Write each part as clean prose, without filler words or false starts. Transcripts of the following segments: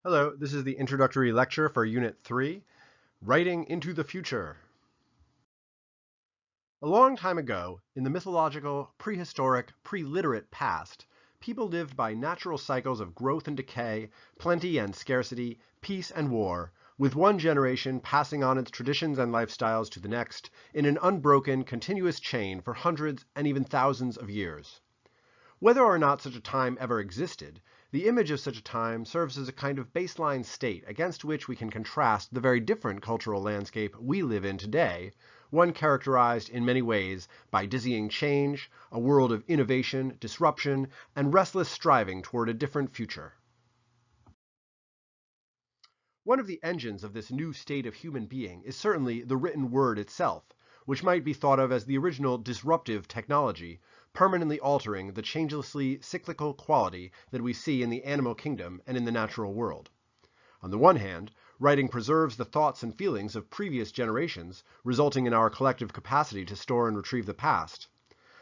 Hello, this is the introductory lecture for Unit 3, Writing into the Future. A long time ago, in the mythological, prehistoric, pre-literate past, people lived by natural cycles of growth and decay, plenty and scarcity, peace and war, with one generation passing on its traditions and lifestyles to the next in an unbroken, continuous chain for hundreds and even thousands of years. Whether or not such a time ever existed, the image of such a time serves as a kind of baseline state against which we can contrast the very different cultural landscape we live in today, one characterized in many ways by dizzying change, a world of innovation, disruption, and restless striving toward a different future. One of the engines of this new state of human being is certainly the written word itself, which might be thought of as the original disruptive technology, permanently altering the changelessly cyclical quality that we see in the animal kingdom and in the natural world. On the one hand, writing preserves the thoughts and feelings of previous generations, resulting in our collective capacity to store and retrieve the past.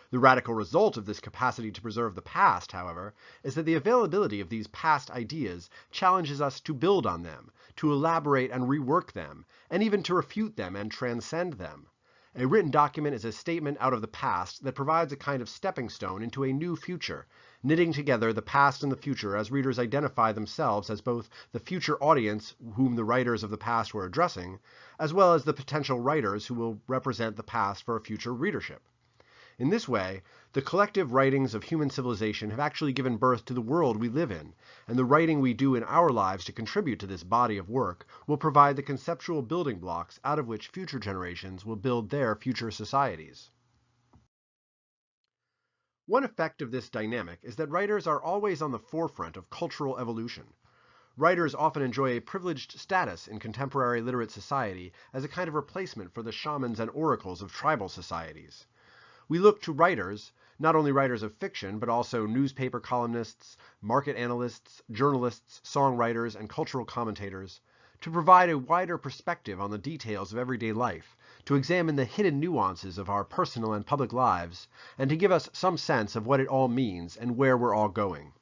The radical result of this capacity to preserve the past, however, is that the availability of these past ideas challenges us to build on them, to elaborate and rework them, and even to refute them and transcend them. A written document is a statement out of the past that provides a kind of stepping stone into a new future, knitting together the past and the future as readers identify themselves as both the future audience whom the writers of the past were addressing, as well as the potential writers who will represent the past for a future readership. In this way, the collective writings of human civilization have actually given birth to the world we live in, and the writing we do in our lives to contribute to this body of work will provide the conceptual building blocks out of which future generations will build their future societies. One effect of this dynamic is that writers are always on the forefront of cultural evolution. Writers often enjoy a privileged status in contemporary literate society as a kind of replacement for the shamans and oracles of tribal societies. We look to writers, not only writers of fiction, but also newspaper columnists, market analysts, journalists, songwriters, and cultural commentators, to provide a wider perspective on the details of everyday life, to examine the hidden nuances of our personal and public lives, and to give us some sense of what it all means and where we're all going.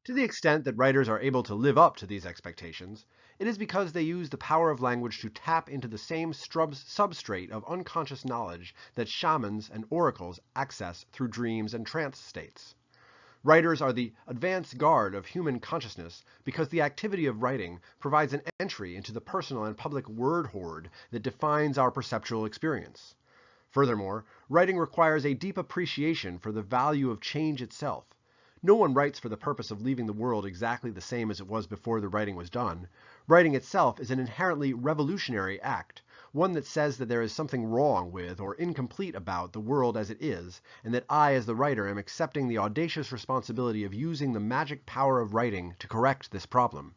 To the extent that writers are able to live up to these expectations, it is because they use the power of language to tap into the same substrate of unconscious knowledge that shamans and oracles access through dreams and trance states. Writers are the advance guard of human consciousness because the activity of writing provides an entry into the personal and public word hoard that defines our perceptual experience. Furthermore, writing requires a deep appreciation for the value of change itself. No one writes for the purpose of leaving the world exactly the same as it was before the writing was done. Writing itself is an inherently revolutionary act, one that says that there is something wrong with or incomplete about the world as it is, and that I as the writer am accepting the audacious responsibility of using the magic power of writing to correct this problem.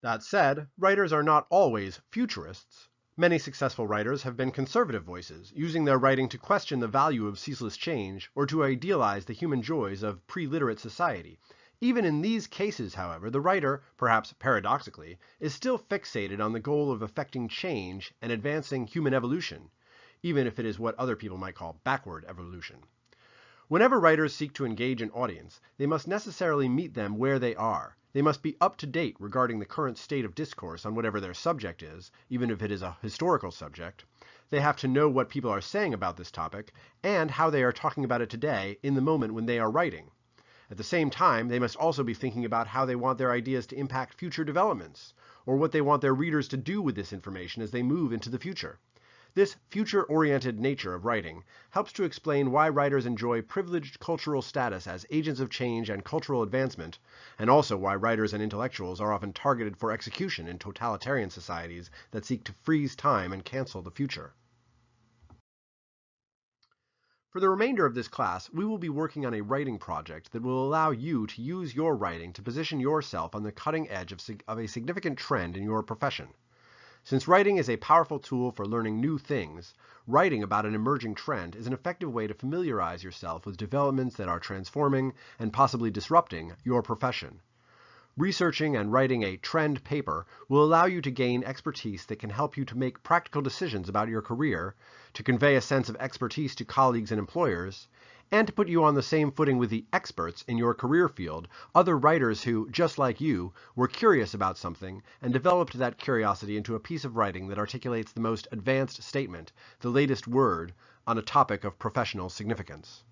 That said, writers are not always futurists. Many successful writers have been conservative voices, using their writing to question the value of ceaseless change or to idealize the human joys of pre-literate society. Even in these cases, however, the writer, perhaps paradoxically, is still fixated on the goal of effecting change and advancing human evolution, even if it is what other people might call backward evolution. Whenever writers seek to engage an audience, they must necessarily meet them where they are. They must be up to date regarding the current state of discourse on whatever their subject is, even if it is a historical subject. They have to know what people are saying about this topic, and how they are talking about it today in the moment when they are writing. At the same time, they must also be thinking about how they want their ideas to impact future developments, or what they want their readers to do with this information as they move into the future. This future-oriented nature of writing helps to explain why writers enjoy privileged cultural status as agents of change and cultural advancement, and also why writers and intellectuals are often targeted for execution in totalitarian societies that seek to freeze time and cancel the future. For the remainder of this class, we will be working on a writing project that will allow you to use your writing to position yourself on the cutting edge of a significant trend in your profession. Since writing is a powerful tool for learning new things, writing about an emerging trend is an effective way to familiarize yourself with developments that are transforming and possibly disrupting your profession. Researching and writing a trend paper will allow you to gain expertise that can help you to make practical decisions about your career, to convey a sense of expertise to colleagues and employers, and to put you on the same footing with the experts in your career field, other writers who, just like you, were curious about something and developed that curiosity into a piece of writing that articulates the most advanced statement, the latest word, on a topic of professional significance.